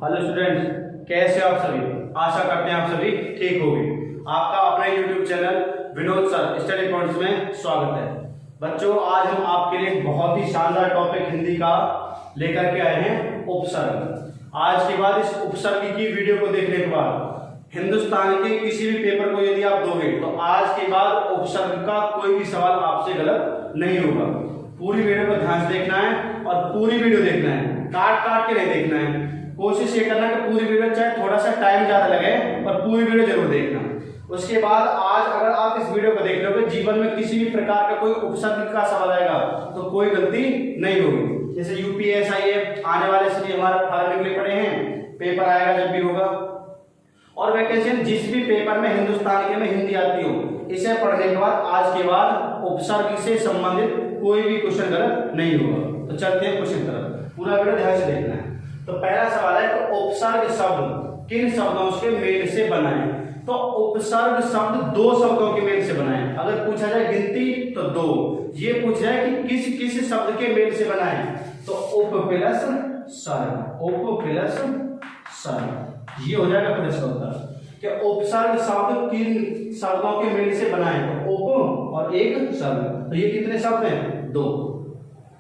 Hello students, कैसे हो आप सभी। आशा करते हैं आप सभी ठीक होंगे। आपका अपना YouTube channel Vinod sir study points में स्वागत है। बच्चों, आज हम आपके लिए एक बहुत ही शानदार टॉपिक हिंदी का लेकर के आए हैं, उपसर्ग। आज के बाद इस उपसर्ग की वीडियो को देखने के बाद हिंदुस्तान के किसी भी पेपर को यदि आप दोगे तो आज के बाद उपसर्ग का कोई भी सवाल आपसे गलत नहीं होगा। पूरी वीडियो को ध्यान से देखना है और पूरी वीडियो देखना है, काट काट के नहीं देखना है। कोशिश ये करना कि पूरी वीडियो, चाहे थोड़ा सा टाइम ज्यादा लगे, पर पूरी वीडियो जरूर देखना। उसके बाद आज अगर आप इस वीडियो को देख लोगे, जीवन में किसी भी प्रकार का कोई उपसर्ग का सवाल आएगा तो कोई गलती नहीं होगी। जैसे यूपीएसआई आने वाले समय हमारे फॉर्म निकले पड़े हैं, पेपर आएगा जब भी होगा, और वैकेंसी जिस भी पेपर में हिंदुस्तान के में हिंदी आती हो, इसे पढ़ने के बाद आज के बाद उपसर्ग से संबंधित कोई भी क्वेश्चन गलत नहीं होगा। तो चलते हैं क्वेश्चन तरफ, पूरा वीडियो ध्यान से देखना है। तो पहला सवाल है कि उपसर्ग शब्द किन शब्दों के मेल से बना है। तो उपसर्ग शब्द दो शब्दों के मेल से बना है। अगर पूछा जाए गिनती तो दो, ये पूछा जाए कि किस किस शब्द के मेल से बना है तो उप प्लस सर्ग, उप प्लस सर्ग, ये हो जाएगा प्रश्न उत्तर कि उपसर्ग शब्द किन शब्दों के मेल से बना है। तो उप और एक सर्ग, तो ये कितने शब्द हैं? दो।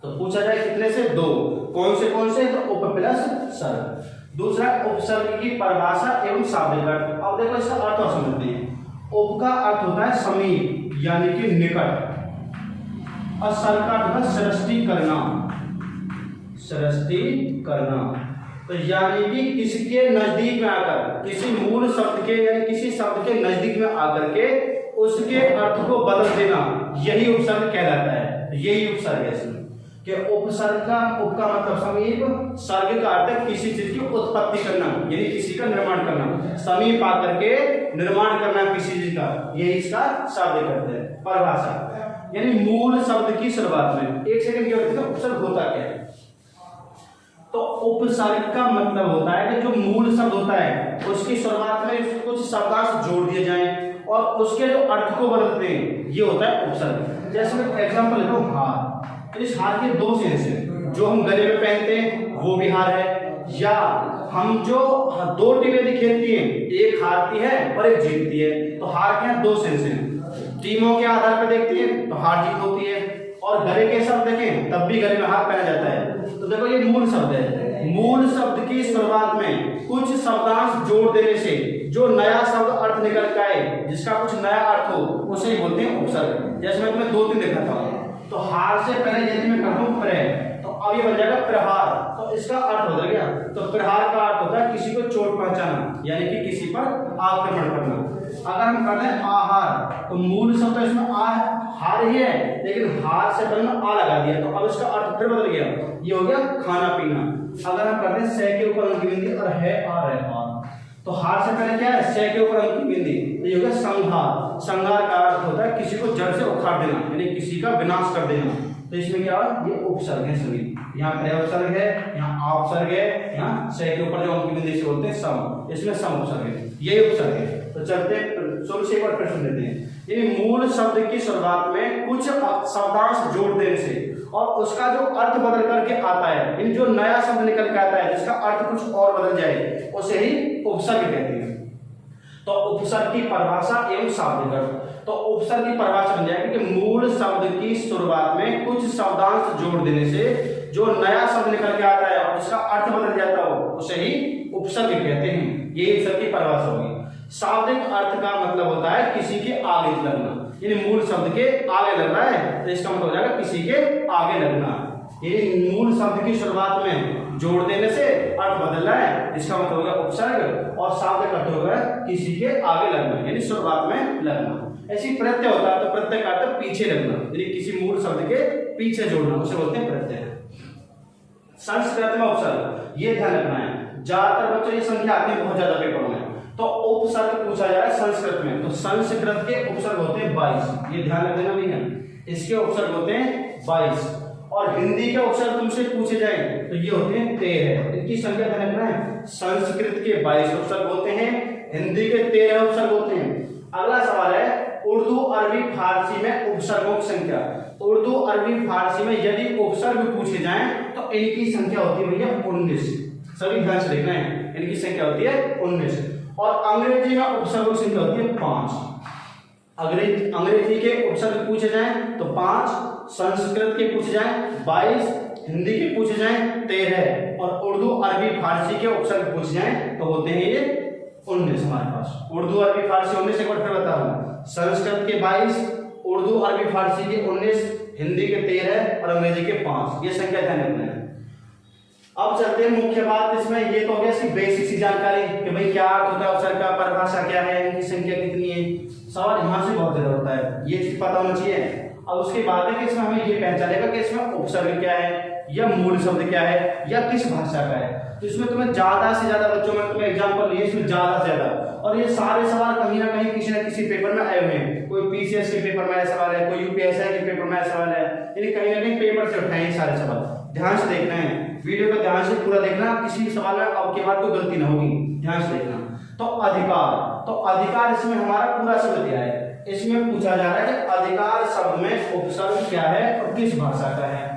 तो पूछा जाए कितने से? दो। कौन से? तो उप प्लस सर्ग। दूसरा, उपसर्ग की परिभाषा एवं शाब्दिक अर्थ। अब देखो इसका अर्थ और समझते हैं। उप का अर्थ होता है समीप यानी कि निकट, और सर्ग का अर्थ होता है सृष्टि करना, सृष्टि करना। तो यानी कि किसके नजदीक में आकर, किसी मूल शब्द के यानी किसी शब्द के नजदीक में आकर के उसके अर्थ को बदल देना, यही उपसर्ग कहलाता है। यही उपसर्ग है इसमें कि उपसर्ग का उप का मतलब समीप, सर्ग का अर्थ है किसी चीज की उत्पत्ति करना यानी किसी का निर्माण करना, समीप आकर के निर्माण करना किसी चीज का, यही इसका शाब्दिक अर्थ है। परिभाषा यानी मूल शब्द की शुरुआत में। एक सेकंड की होती है, उपसर्ग होता क्या है? तो उपसर्ग का मतलब होता है कि जो मूल शब्द होता है उसकी शुरुआत में कुछ शब्दांश जोड़ दिए जाएं और उसके जो अर्थ को बदलते हैं, ये होता है उपसर्ग। जैसे मैं एग्जांपल लेता हूं, हार। तो इस हार के दो सेंस हैं, जो हम गले में पहनते हैं वो भी हार है, या हम जो दो टीमें खेलती हैं, एक हारती है और एक जीतती है, तो हार के दो सेंस हैं। टीमों के आधार पर देखती है तो हार जीत होती है, और गले के शब्द देखें तब भी गले में हार पहना जाता है। तो देखो ये मूल शब्द है। मूल शब्द की शुरुआत में कुछ शब्दांश जोड़ देने से जो नया शब्द अर्थ निकल के आए, जिसका कुछ नया अर्थ हो, उसे ही बोलते हैं उपसर्ग। जैसे मैं तुम्हें दो तीन दिखाता हूँ। तो हार से पहले यदि मैं कहूँ प्रह, तो अब ये बन जाएगा प्रहार, तो इसका अर्थ बदल गया। तो प्रहार का अर्थ होता है किसी को चोट पहुंचाना यानी कि किसी पर आक्रमण करना। अगर हम कहते हैं आहार, तो मूल शब्द तो इसमें हार ही है, लेकिन हार से पहले आ लगा दिया, तो अब इसका अर्थ फिर बदल गया, ये हो गया खाना पीना। अगर हम कहते हैं से के ऊपर अंक बिंदी और है आ रहे हार, तो हार से पहले क्या है? से के ऊपर अंक बिंदी, तो ये हो गया संहार। संहार का अर्थ होता है किसी को जड़ से उखाड़ देना यानी किसी का विनाश कर देना। तो इसमें क्या है? ये उपसर्ग है सभी। यहाँ प्रह उपसर्ग है, यहाँ उपसर्ग है, यहाँ से के ऊपर जो अंक बिंदी से बोलते हैं सम, इसमें सम उपसर्ग है, यही उपसर्ग है। तो चलते शुरू से एक बार प्रश्न देते हैं। यानी मूल शब्द की शुरुआत में कुछ शब्दांश जोड़ देने से और उसका जो अर्थ बदल करके आता है, यानी जो नया शब्द निकल के आता है जिसका अर्थ कुछ और बदल जाए, उसे ही उपसर्ग कहते हैं। तो उपसर्ग की परिभाषा एवं शाब्दिक अर्थ। तो उपसर्ग की परिभाषा बन जाएगी कि मूल शब्द की शुरुआत में कुछ शब्दांश जोड़ देने से जो नया शब्द निकल के आता है और जिसका अर्थ बदल जाता हो, उसे ही उपसर्ग कहते हैं। ये उपसर्ग की परिभाषा होगी। शाब्दिक अर्थ का मतलब होता है किसी के आगे लगना, यानी मूल शब्द के आगे लग रहा है तो इसका मतलब हो जाएगा किसी के आगे लगना। यानी मूल शब्द की शुरुआत में जोड़ देने से अर्थ बदल रहा है, इसका मतलब होगा उपसर्ग, और शाब्दिक अर्थ होगा किसी के आगे लगना यानी शुरुआत में लगना। ऐसी प्रत्यय होता है तो प्रत्यय का अर्थ पीछे लगना यानी किसी मूल शब्द के पीछे जोड़ना, उसे बोलते हैं प्रत्यय। संस्कृत में उपसर्ग, ये ध्यान रखना है, ज्यादातर बच्चों ये संख्या आती है बहुत ज्यादा पेपरों में। तो उपसर्ग पूछा जा रहा है संस्कृत में, तो संस्कृत के उपसर्ग होते हैं 22, ये ध्यान रख देना भैया, इसके उपसर्ग होते हैं 22। और हिंदी के उपसर्ग तुमसे पूछे जाए तो ये होते हैं 13, इनकी संख्या ध्यान रखना है। संस्कृत के 22 उपसर्ग होते हैं, हिंदी के 13 उपसर्ग होते हैं। अगला सवाल है उर्दू अरबी फारसी में उपसर्गों की संख्या। उर्दू अरबी फारसी में यदि उपसर्ग पूछे जाएं तो इनकी संख्या होती है भैया 19। सभी ध्यान से देखना है। इनकी संख्या होती है 19 और अंग्रेजी में उपसर्गों की संख्या होती है 5। अंग्रेजी के उपसर्ग पूछे जाएं तो 5, संस्कृत के पूछे जाएं 22, हिंदी के पूछे जाएं 13 और उर्दू अरबी फारसी के उपसर्ग पूछे जाएं तो होते हैं ये 19 हमारे पास। उर्दू अरबी फारसी 19 एक बार फिर बता रहा हूं, संस्कृत के 22, उर्दू अरबी फारसी के 19, हिंदी के 13 और अंग्रेजी के 5। ये संख्या ध्यान रखना है। अब चलते हैं मुख्य बात इसमें, ये तो हो गया सिर्फ बेसिक सी जानकारी कि भाई क्या अर्थ होता है उपसर्ग का, परिभाषा क्या है, इनकी संख्या कितनी है। सवाल यहाँ से बहुत ज्यादा होता है, ये चीज पता होना चाहिए। अब उसके बाद है कि इसमें हमें ये पहचानेगा कि इसमें उपसर्ग क्या है या मूल शब्द क्या है या किस भाषा का है। तो इसमें तुम्हें ज्यादा से ज्यादा बच्चों में तुम्हें एग्जाम्पल लिए इसमें ज्यादा से ज्यादा, और ये सारे सवाल कहीं ना कहीं किसी न किसी पेपर में आए हुए हैं। कोई पीसीएस के पेपर में आया सवाल है, कोई यूपीएससी के पेपर में आया सवाल है, यानी कहीं ना कहीं पेपर से उठाए हैं सारे सवाल। ध्यान से देखना है, वीडियो को ध्यान से पूरा देखना, किसी भी सवाल में अब के बाद कोई गलती ना होगी, ध्यान से देखना। तो अधिकार इसमें हमारा पूरा शब्द क्या है, इसमें पूछा जा रहा है कि अधिकार शब्द में उपसर्ग क्या है और किस भाषा का है।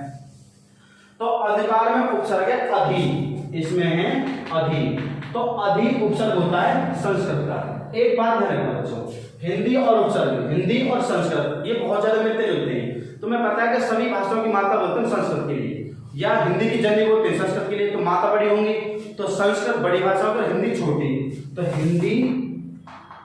तो अधिकार में उपसर्ग है अधि, इसमें है अधि। तो अधि उपसर्ग होता है संस्कृत का। एक बात ध्यान रखना बच्चों, हिंदी और उपसर्ग, हिंदी और संस्कृत ये बहुत ज्यादा मिलते जुलते हैं। तुम्हें पता है कि सभी भाषाओं की मात्रा बोलते हैं संस्कृत के लिए, या हिंदी की जननी बोलते हैं संस्कृत के लिए, तो मात्रा बड़ी होंगी। तो संस्कृत बड़ी भाषा और हिंदी छोटी, तो हिंदी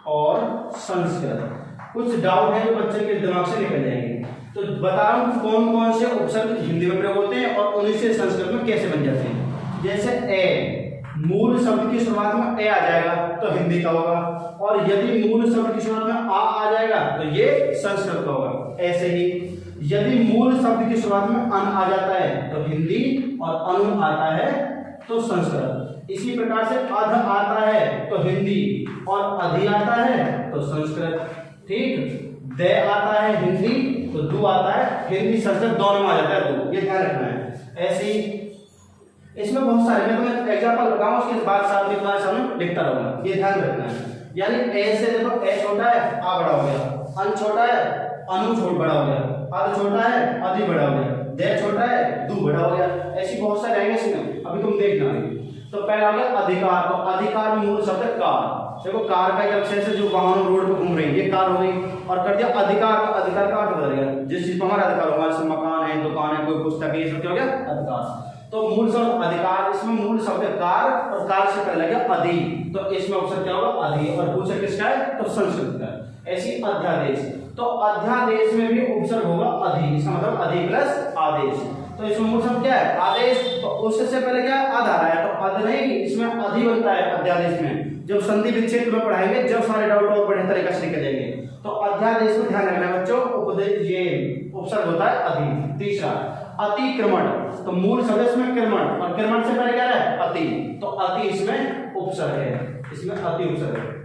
और संस्कृत। कुछ डाउट है जो बच्चे के दिमाग से निकल जाएंगे, तो बता रहा हूं कौन कौन से उपसर्ग हिंदी में प्रयोग होते हैं और उन्हीं से संस्कृत में कैसे बन जाते हैं। जैसे ए, मूल शब्द की शुरुआत में ए आ जाएगा तो हिंदी का होगा, और यदि मूल शब्द की शुरुआत में आ जाएगा तो ये संस्कृत का होगा। ऐसे ही यदि मूल शब्द की शुरुआत में अन आ जाता है तो हिंदी और अनु आता है तो संस्कृत। इसी प्रकार से अध आता है तो हिंदी और अधि आता है तो संस्कृत। ठीक, दे आता है हिंदी तो दू आता है हिंदी, संस्कृत दोनों में आ जाता है दो, ये ध्यान रखना है। ऐसे ही इसमें बहुत सारे, मैं तुम्हें एग्जांपल बताऊंगा, उसके बाद साथ में तुम्हारे सामने लिखता रहूंगा, ये ध्यान रखना है। यानी ए से देखो, ए छोटा है आ बड़ा हो गया, अन छोटा है अनु छोटा बड़ा हो गया, अध छोटा है अधि बड़ा हो गया, दे छोटा है दू बड़ा हो गया। ऐसी बहुत सारे आएंगे इसमें, अभी तुम देखना। तो पहला हो गया अधिकार। तो अधिकार में मूल शब्द है कार। देखो कार का एक अक्षर से जो वाहन रोड पे घूम रही है ये कार हो गई, और कर दिया अधिकार। तो अधिकार का अर्थ बदल गया, जिस चीज पर हमारा अधिकार होगा, जैसे मकान है, दुकान है, कोई पुस्तक है, ये सब क्या हो गया अधिकार। तो मूल शब्द अधिकार, इसमें मूल शब्द कार और कार से पहले लगा अधि, तो इसमें ऑप्शन क्या होगा अधि, और पूछा किसका है तो संस्कृत का। ऐसी अध्यादेश, तो अध्यादेश में भी उपसर्ग होगा अधि, इसका मतलब अधि प्लस आदेश। तो इसमें मूल शब्द क्या है आदेश, तो उससे पहले क्या है अध आ रहा है, तो अध नहीं, इसमें अधि बनता है अध्यादेश में। जब संधि विच्छेद में पढ़ाएंगे जब सारे डाउट और बढ़िया तरीके से निकल जाएंगे। तो अध्यादेश को ध्यान रखना है बच्चों, उपदेश ये उपसर्ग होता है अधि। तीसरा अतिक्रमण, तो मूल शब्द इसमें क्रमण, और क्रमण से पहले क्या है अति, तो अति इसमें उपसर्ग है, इसमें अति उपसर्ग है।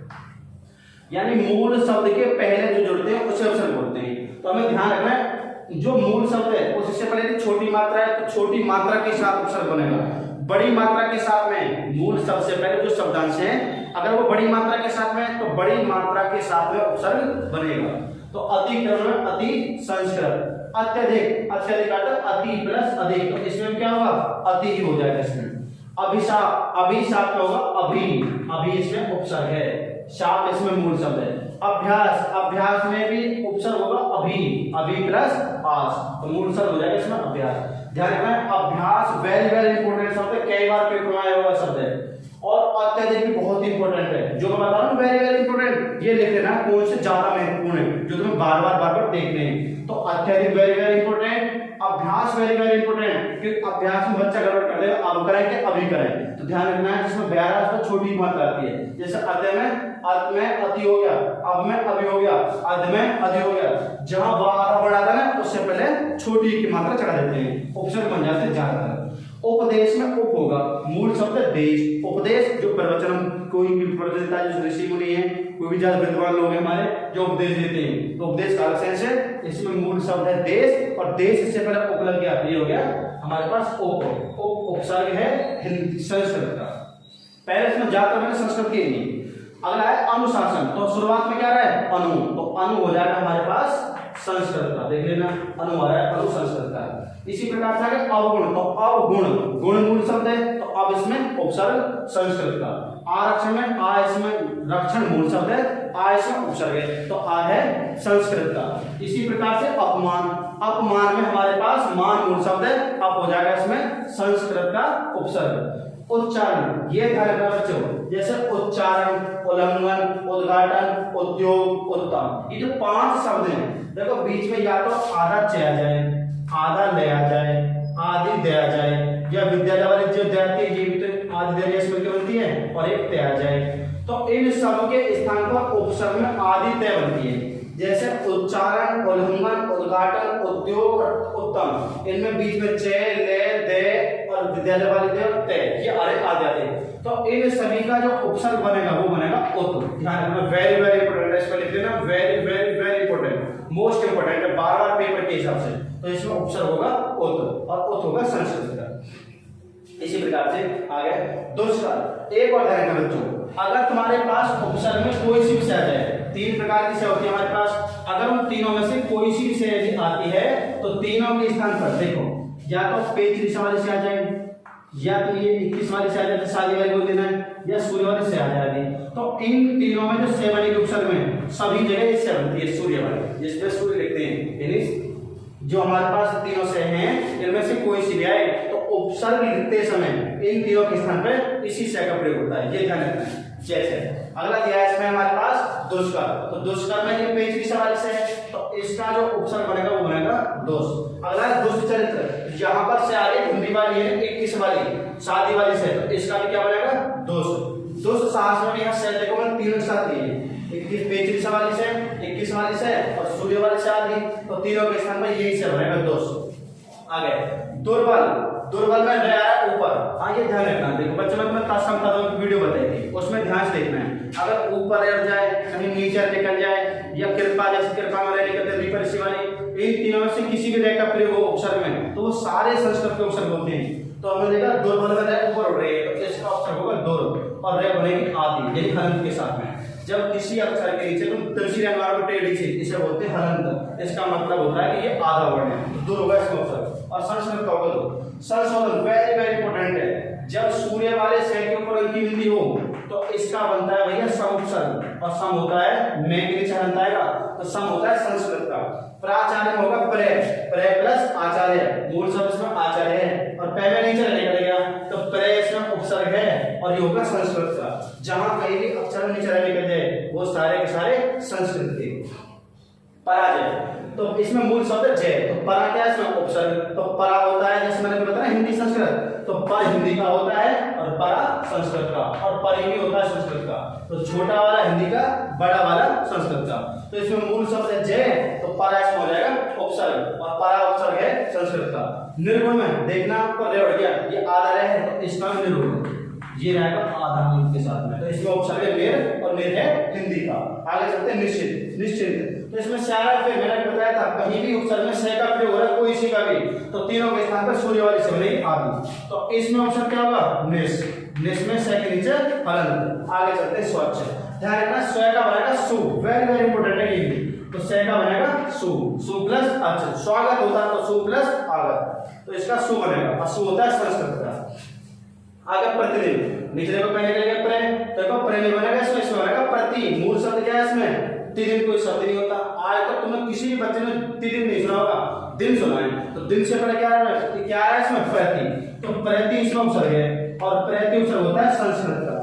यानी मूल शब्द के पहले जो जुड़ते हैं उसे उपसर्ग बोलते हैं। तो हमें ध्यान रखना है जो मूल शब्द है उससे पहले छोटी मात्रा है तो छोटी मात्रा के साथ उपसर्ग बनेगा। बड़ी मात्रा के साथ में मूल शब्द से पहले जो शब्दांश है अगर वो बड़ी मात्रा के साथ में तो बड़ी मात्रा के साथ में उपसर्ग बनेगा। तो अतिक्रमण अति संस्कृत। अत्यधिक, अत्यधिक अति प्लस अधिक, तो इसमें क्या होगा अति ही हो जाएगा इसमें। अभिशाप, अभिशाप क्या होगा अभि, अभि इसमें उपसर्ग है, शाप इसमें मूल शब्द है। अभ्यास, अभ्यास में भी उपसर्ग होगा अभि, अभि प्लस आस, तो मूल शब्द हो जाएगा इसमें अभ्यास। ध्यान रखना है अभ्यास वेरी वेरी इंपॉर्टेंट शब्द है, कई बार पेपर में आया हुआ शब्द है। और अत्यधिक भी बहुत इंपॉर्टेंट है, जो मैं बता रहा हूँ वेरी वेरी इंपॉर्टेंट, ये लिख लेना कौन से ज्यादा महत्वपूर्ण है जो तुम्हें बार बार देखने हैं। तो अत्यधिक वेरी वेरी इंपॉर्टेंट, अभ्यास वेरी वेरी इंपॉर्टेंट, क्योंकि अभ्यास में बच्चा गड़बड़ कर देगा, अब करें कि अभी करें। तो ध्यान रखना है जिसमें ब्याह पर छोटी मात्रा आती है, जैसे अत्य में अत में अति हो गया, अब में अभी हो गया, अध में अधि हो गया। जहां आधा बढ़ाता है ना उससे पहले छोटी की मात्रा चढ़ा देते हैं, उपसर्ग बन जाते हैं ज्यादातर। उपदेश में उप होगा, मूल शब्द देश। उपदेश जो प्रवचन कोई भी प्रवचन जो ऋषि मुनि है, कोई भी ज्यादा विद्वान लोग हैं हमारे जो उपदेश देते हैं, तो उपदेश का सेंस है, इसमें मूल शब्द है देश, और देश इससे पहले उप लग गया, ये हो गया हमारे पास उपसर्ग है हिंदी संस्कृत का। पहले इसमें जाकर मैंने संस्कृत की नहीं, अगला है अनुशासन। तो शुरुआत में क्या रहा है अनु, तो अनु हो जाएगा हमारे पास संस्कृत का, देख लेना अनु आ रहा है अनु संस्कृत का। इसी प्रकार से आगे अवगुण, तो अवगुण गुण मूल शब्द है, तो अब इसमें उपसर्ग संस्कृत का। आरक्षण में आ, इसमें रक्षण मूल शब्द है, आ इसमें उपसर्ग है, तो आ है संस्कृत का। इसी प्रकार से अपमान, अपमान में हमारे पास मान मूल शब्द है, अब हो जाएगा इसमें संस्कृत का उपसर्ग। उच्चारण, ये ध्यान रखना बच्चों, जैसे उच्चारण, उल्लंघन, उद्घाटन, उद्योग, उत्तम, ये जो 5 शब्द हैं, देखो बीच में या तो आधा च आ जाए, आधा ले आ जाए, आदि दे आ जाए, या विद्यालय वाले जो देती है ये भी तो आदि दे मिलकर बनती है, और एक ते आ जाए, तो इन सब के स्थान पर उपसर्ग में आदि ते बनती है। जैसे उच्चारण, उल्लंघन, उद्घाटन, उद्योग और उत्तम, इनमें बीच में चे, ले, दे और विद्यालय वाले दे और ते, ये अरे आ जाते हैं, तो इन सभी का जो उपसर्ग बनेगा वो बनेगा उत। ध्यान रखना, वेरी वेरी इंपॉर्टेंट है, इसको लिख देना, very very very important, most important है, बार बार पेपर के हिसाब से। तो इसमें उपसर्ग होगा उत, और उत होगा संस्कृत का। इसी प्रकार से आगे दुष्कर, एक और ध्यान रखना बच्चों, अगर तुम्हारे पास उपसर्ग में कोई सी विषय आ जाए, 3 प्रकार की विषय होती है हमारे पास, अगर उन तीनों में से कोई सी विषय यदि आती है तो तीनों के स्थान पर देखो, या तो पेच वाले से आ जाए, या तो ये 21 वाले से आ जाए, शादी वाले बोल देना है, या सूर्य वाले से आ जाए, तो इन तीनों में जो से बनेगी उपसर्ग में सभी जगह इससे बनती है सूर्य वाले, जिसमें सूर्य लिखते हैं, यानी जो हमारे पास तीनों से हैं इनमें से कोई सी भी आए तो उपसर्ग लिखते समय इन तीनों के स्थान पर इसी से का प्रयोग होता है, ये ध्यान रखना है। जैसे अगला दिया है इसमें हमारे पास दुष्कर, तो दुष्कर में ये पेच की सवाल से है, तो इसका जो उपसर्ग बनेगा वो बनेगा दोष। अगला है दुष्ट चरित्र, यहाँ पर से आगे हिंदी वाली है 21 वाली शादी वाली से, तो इसका भी क्या बनेगा दोष। दोष साहस में यहाँ से देखो मैंने 3 के साथ लिए, 21 पेच की सवाल से, 21 वाली से और सूर्य वाली से आ गई, तो तीनों के स्थान पर यही से बनेगा दोष। आगे दुर्बल, दुर्बल में रह रहा है ऊपर, हाँ ये ध्यान रखना। देखो बच्चों में तुम्हें ताशम वीडियो बताई थी, उसमें ध्यान से देखना है, अगर ऊपर रह जाए, कहीं नीचे निकल जाए, या कृपा जैसे कृपा में रहने विपरीत वाली, इन तीनों में से किसी भी रह का प्रयोग हो उपसर्ग में तो वो सारे संस्कृत के उपसर्ग होते हैं। तो हमने देखा दुर्बल में रह ऊपर उड़ रही है, तो इसका उपसर्ग होगा दुर, और रह बनेगी आदि, यानी हलंत के साथ में। जब किसी अक्षर के नीचे तुम तिरछी रेखा मारोगे टेढ़ी से, इसे बोलते हैं हलंत, इसका मतलब होता है कि ये आधा वर्ण है, दूर होगा इसका उपसर्ग। और संस्कृत का होगा संशोधन, वेरी वेरी इंपॉर्टेंट है, जब सूर्य वाले से के ऊपर अंकी बिंदी हो तो इसका बनता है भैया सम उपसर्ग, और सम होता है मैं के नीचे हलंत आएगा, तो सम होता है संस्कृत का। प्राचार्य में होगा प्रे, प्रे प्लस आचार्य, मूल शब्द इसमें आचार्य है, और पै में नीचे निकलेगा तो प्रे इसमें उपसर्ग है, और ये होगा संस्कृत का। जहां कहीं भी अक्षर नीचे निकल जाए वो सारे के सारे संस्कृत के। पराजय, तो इसमें मूल शब्द जय, तो परा क्या है इसमें उपसर्ग, तो परा होता है जैसे मैंने बताया हिंदी संस्कृत, तो पर हिंदी का होता है और परा संस्कृत का, और परी भी होता है संस्कृत का, तो छोटा वाला हिंदी का, बड़ा वाला संस्कृत का। तो इसमें मूल शब्द है जय, तो परा इसमें हो जाएगा उपसर्ग, और परा उपसर्ग है संस्कृत का। निर्गुण में देखना आपको रे उड़ गया, ये आधा रे है तो इसका निर्गुण, ये रहेगा आधा के साथ में, तो इसमें उपसर्ग है मेर, और मेर है हिंदी का। आगे चलते हैं निश्चित, निश्चित, तो इसमें सारा पे मैंने बताया था कहीं भी उपसर्ग में से का प्रयोग हो रहा है कोई सी का भी, तो तीनों के स्थान पर सूर्य वाली से बनेगी आदि, तो इसमें उपसर्ग क्या होगा निस, निस में से के नीचे हलंत। आगे चलते हैं स्वच्छ, ध्यान रखना स्व का बनेगा सु, वेरी वेरी इंपॉर्टेंट है ये, तो से का बनेगा सु, सु प्लस अच्छा स्वागत होता है तो सु प्लस आगत, तो इसका सु बनेगा, और सु होता है संस्कृत का। आगे प्रतिदिन, निचले को पहले ले प्रे, तो देखो प्रे नहीं बनेगा इसमें, इसमें बनेगा प्रति, मूल शब्द क्या है इसमें प्रतिदिन, कोई शब्द नहीं होता। आज तक तुमने किसी भी बच्चे ने प्रतिदिन नहीं सुना होगा, दिन सुना है, तो दिन से पहले क्या है इसमें प्रति, तो प्रति इसमें उपसर्ग है, और प्रति उपसर्ग होता है संस्कृत का।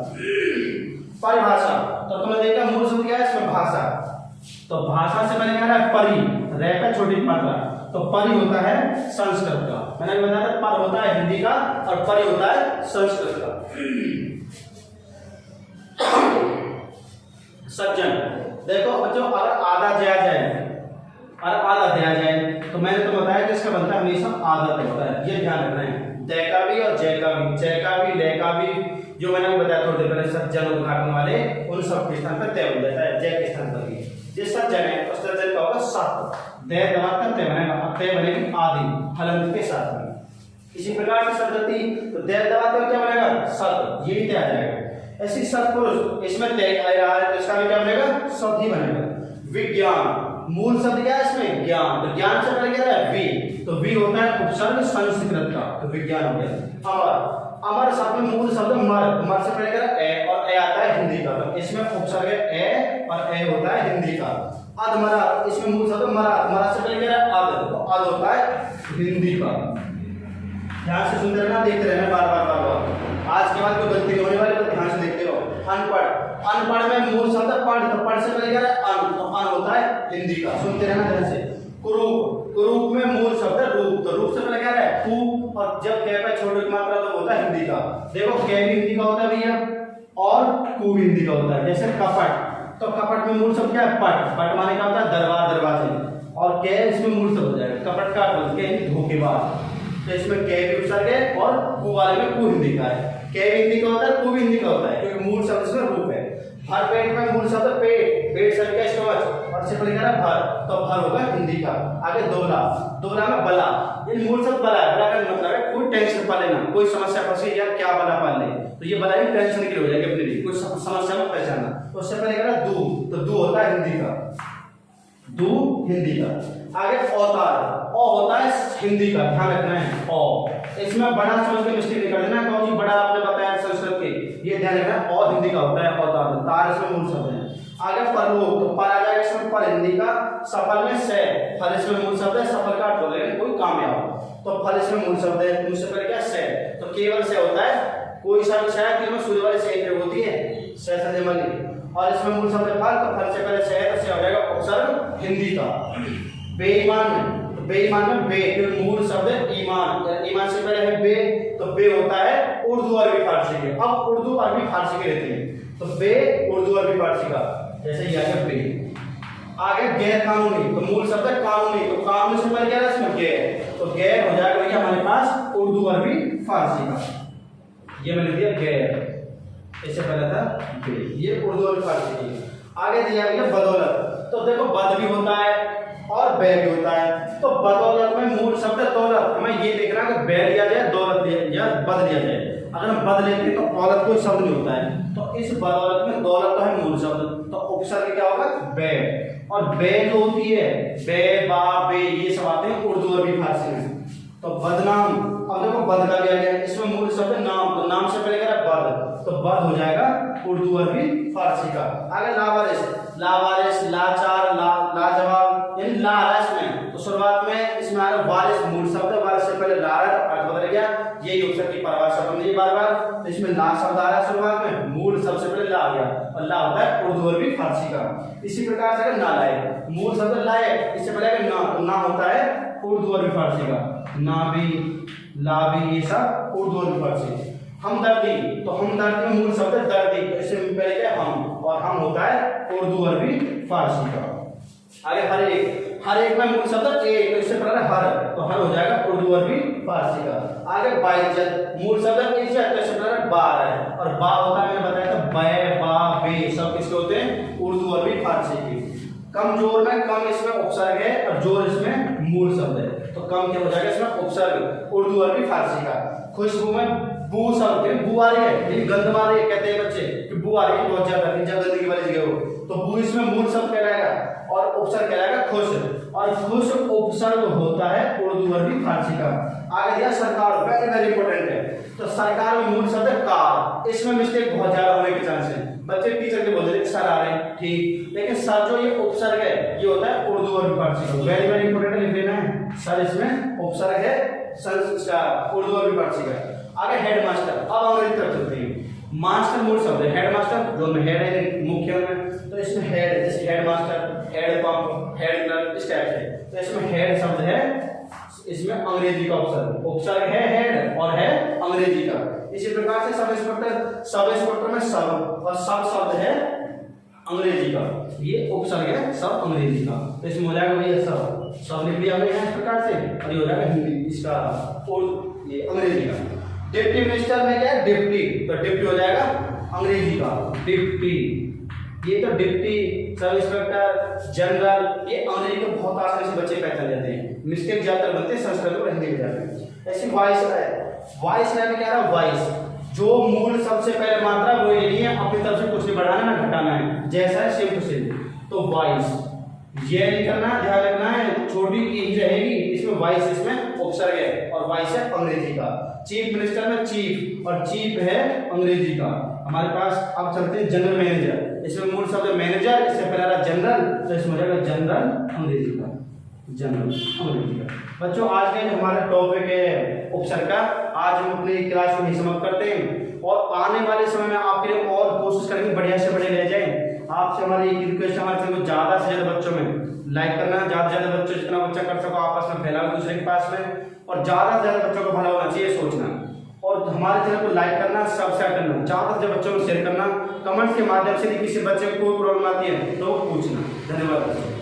परिभाषा, तो तुमने देखा मूल शब्द क्या है इसमें भाषा, तो भाषा से मैंने कहा परी, रह पे छोटी मात्रा, तो परी होता है संस्कृत का। मैंने बताया था पर होता है हिंदी का और परी होता है संस्कृत का। सज्जन, देखो बच्चों अगर आधा दिया जाए, अगर आधा दिया जाए तो मैंने तो बताया कि इसका बनता है हमेशा आधा होता है, ये ध्यान रखना है। दय का भी और जय का भी, जय का भी लय का भी, जो मैंने बताया थोड़ी देर पहले सज्जन उद्घाटन वाले उन सब के स्थान पर तय हो जाता है, जय के स्थान पर भी। जिस सज्जन है उस सज्जन का होगा सत, दय दबाकर तय बनेगा, तय बनेगी आदि हलंत के साथ में। इसी प्रकार से सदती, तो दय दबाते क्या बनेगा सत, यही तय आ जाएगा। ऐसी सत्पुरुष इसमें तय आ रहा है, तो इसका भी क्या बनेगा? शब्द ही बनेगा। विज्ञान, मूल शब्द क्या है इसमें? ज्ञान। तो ज्ञान से पहले क्या है? वी, तो वी होता है उपसर्ग संस्कृत का, तो विज्ञान हो गया। अमर, अमर शब्द में मूल शब्द मर, मर से पहले क्या है? ए, और ए आता है हिंदी का, तो इसमें उपसर्ग है ए और ए होता है हिंदी का। अधमरा, इसमें मूल शब्द मरा, मरा से पहले क्या है? अध, तो अध होता है हिंदी का। ध्यान से सुनते रहना, देखते रहना बार बार बार बार। आज के बाद कोई गलती नहीं होने वाली, तो ध्यान से देखते रहो। अनपढ़, अनपढ़ में मूल शब्द पढ़, तो पढ़ से पहले क्या है? अन, तो अन होता है हिंदी का। सुनते रहना ध्यान से। कुरूप, कुरूप में मूल शब्द है रूप, तो रूप से पहले क्या है? कु, और जब कै पे छोटे की मात्रा तो होता है हिंदी का। देखो कै भी हिंदी का होता है भैया, और कु भी हिंदी का होता है। जैसे कपट, तो कपट में मूल शब्द क्या है? पट, पट माने क्या होता है? दरबार, दरवाजे, और कै इसमें मूल शब्द हो जाएगा। कपट का अर्थ क्या है? धोखेबाज, तो इसमें कै भी उपसर्ग है और कु वाले में कु हिंदी का है। कै भी हिंदी का होता है, कु भी हिंदी का होता है, क्योंकि मूल शब्द इसमें रूप है। भर पेट में मूल शब्द पेट, पेट शब्द का स्टमच, और से पहले क्या है? भर, तो भर होगा हिंदी का। आगे दोबला, दोबला में बला, ये मूल शब्द बला है। बला का मतलब है कोई टेंशन पा लेना, कोई समस्या फंसी यार क्या बला पाल ले, तो ये बला ही टेंशन के लिए हो जाएगी अपने लिए, कोई समस्या में पहचानना। तो उससे पहले क्या है? दू, तो दू होता है हिंदी का, दू हिंदी का। आगे अवतार, ओ होता है हिंदी का, ध्यान रखना है। ओ, इसमें बड़ा समझ के मिस्टेक नहीं कर देना, कहो जी बड़ा आपने बताया संस्कृत के, ये ध्यान रखना है। और हिंदी का होता है अवतार, तार इसमें मूल शब्द है। आगे परलोक, तो पर आ जाएगा इसमें पर हिंदी का। सफल में से, फल इसमें मूल शब्द है, सफल का अर्थ हो लेकिन कोई कामयाब, तो फल इसमें मूल शब्द है। मुझसे पहले क्या? से, तो केवल से होता है, कोई शब्द शायद इसमें सूर्य वाले से प्रयोग होती है, से सजे वाली, और इसमें मूल शब्द फल, तो फल से पहले से है, तो से हो जाएगा उपसर्ग हिंदी का। बेईमान में, तो बेईमान में बे, फिर मूल शब्द है ईमान, ईमान से पहले है बे, तो बे होता है उर्दू अरबी फारसी के। अब उर्दू अरबी फारसी के रहते हैं, तो बे उर्दू अरबी फारसी का, जैसे ये आ गया बे। आगे गैर कानूनी, तो मूल शब्द है कानूनी, तो कानूनी से पहले क्या है इसमें? गैर, तो गैर हो जाएगा भैया हमारे पास उर्दू अरबी फारसी का। ये मैंने दिया गैर, इससे पहले था बे, ये उर्दू अरबी फारसी की। आगे दिया भैया बदौलत, तो देखो बद भी होता है और बै भी होता है, तो बदौलत में मूल शब्द है दौलत, हमें ये देखना है कि बै लिया जाए, दौलत लिया या बद लिया जाए। अगर हम बद लेते हैं तो औलत कोई शब्द नहीं होता है, तो इस बदौलत में दौलत तो है मूल शब्द, तो उपसर्ग क्या होगा? बै, और बै जो होती है बे, बा, बे, ये सब आते हैं उर्दू अरबी फारसी में। तो बदनाम, अब देखो बद का लिया गया, इसमें मूल शब्द है नाम, तो नाम से पहले क्या है? बद, तो बद हो जाएगा उर्दू अरबी फारसी का। आगे लावारिस, लावारिस, लाचार, लाजवाब, यानी ला आ रहा है इसमें, तो शुरुआत में इसमें आ रहा है वारिस, मूल शब्द है, वारिस से पहले ला रहा है, तो अर्थ बदल गया, यही उपसर्ग की परिभाषा बन गई बार बार। तो इसमें ला शब्द आ रहा है शुरुआत में, मूल शब्द से पहले ला आ गया, और ला होता है उर्दू अरबी फारसी का। इसी प्रकार से नालायक, मूल शब्द लायक, इससे पहले ना, तो ना होता है उर्दू अरबी फारसी का। ना भी, ला भी, ये सब उर्दू अरबी फारसी। हमदर्दी, तो हमदर्दी में मूल शब्द है दर्दी, तो इससे पहले क्या? हम, और हम होता है उर्दू अरबी फारसी का। आगे हर एक, हर एक में मूल शब्द एक, तो इससे पहले हर, तो हर हो जाएगा उर्दू अरबी फारसी का। आगे बाइज्जत, मूल शब्द इज्जत, तो इससे पहले बा है, और बा होता है, मैंने बताया था बै, बा, बे, सब किसके होते हैं? उर्दू अरबी फारसी के। कमजोर में कम इसमें उपसर्ग है, और जोर इसमें मूल शब्द है, तो कम क्या हो जाएगा इसमें? उपसर्ग, उर्दू अरबी फारसी का। खुशबू में बू शब्द है, बू आ रही है, यानी गंध आ रही है, कहते हैं बच्चे कि बू आ रही है बहुत ज्यादा, गंदगी वाली जगह हो, तो बू इसमें मूल शब्द कहलाएगा, और उपसर्ग कहलाएगा खुश, और खुश उपसर्ग होता है उर्दू अरबी फारसी का। आगे दिया सरकार, वेरी वेरी इंपॉर्टेंट है, तो सरकार में मूल शब्द है कार, इसमें मिस्टेक बहुत ज्यादा होने के चांस है, बच्चे टीचर के बोलते हैं सर आ रहे हैं, ठीक, लेकिन सर जो ये उपसर्ग है ये होता है उर्दू अरबी फारसी का, वेरी वेरी इंपॉर्टेंट लिख देना है, सर इसमें उपसर्ग है, सर उर्दू अरबी फारसी का। आगे हेडमास्टर, अब अंग्रेजी तरफ चलते हैं। मास्टर मूल शब्द है, हेडमास्टर जो में हेड है मुख्य में, तो इसमें हेड, जैसे headmaster, head pump, head clerk, इस टाइप से, तो इसमें हेड शब्द है, इसमें अंग्रेजी का उपसर्ग, उपसर्ग है हेड और है अंग्रेजी का। इसी प्रकार से सब इंस्पेक्टर, सब इंस्पेक्टर में सब, और सब शब्द है अंग्रेजी का, ये उपसर्ग है सब अंग्रेजी का, तो इसमें हो जाएगा भैया सब, सब लिख लिया हमने इस प्रकार से, और ये हो जाएगा हिंदी इसका, और ये अंग्रेजी का। डिप्टी मिनिस्टर में क्या है? डिप्टी, तो डिप्टी हो जाएगा अंग्रेजी का, डिप्टी, ये तो डिप्टी, सब इंस्पेक्टर, जनरल, ये अंग्रेजी को बहुत आसानी से बच्चे पहचान जाते हैं, मिस्टेक ज्यादातर बनते हैं संस्कृत और हिंदी में जाते हैं। ऐसी वॉइस है, वॉइस में क्या है? वॉइस, जो मूल सबसे पहले मात्रा वो ये नहीं है जैसा है सेम टू सेम। तो वाइस ये नहीं करना, ध्यान रखना है, छोटी ई रहेगी इसमें, वाइस इसमें उपसर्ग है और वाइस है अंग्रेजी का। चीफ मिनिस्टर में चीफ, और चीफ है अंग्रेजी का। हमारे पास अब चलते हैं जनरल मैनेजर। इसमें मूल शब्द मैनेजर, इससे पहले रहा जनरल, तो इसमें हो जाएगा जनरल अंग्रेजी का, जनरल अंग्रेजी का। बच्चों आज का जो हमारा टॉपिक है उपसर्ग का, आज हम अपनी क्लास को ही समाप्त करते हैं और आने वाले समय में आपके लिए और कोशिश करेंगे बढ़िया से बढ़िया ले जाएं। आपसे हमारी एक रिक्वेस्ट, हमारे चैनल को ज्यादा से ज्यादा बच्चों में लाइक करना, ज्यादा से ज्यादा बच्चों, जितना बच्चा कर सको आपस में फैलाओ दूसरे के पास में, और ज्यादा से ज्यादा बच्चों को भला होना चाहिए सोचना, और हमारे चैनल को लाइक करना, सब्सक्राइब करना, ज्यादा से ज्यादा बच्चों को शेयर करना, कमेंट्स के माध्यम से किसी बच्चे को कोई प्रॉब्लम आती है तो पूछना। धन्यवाद।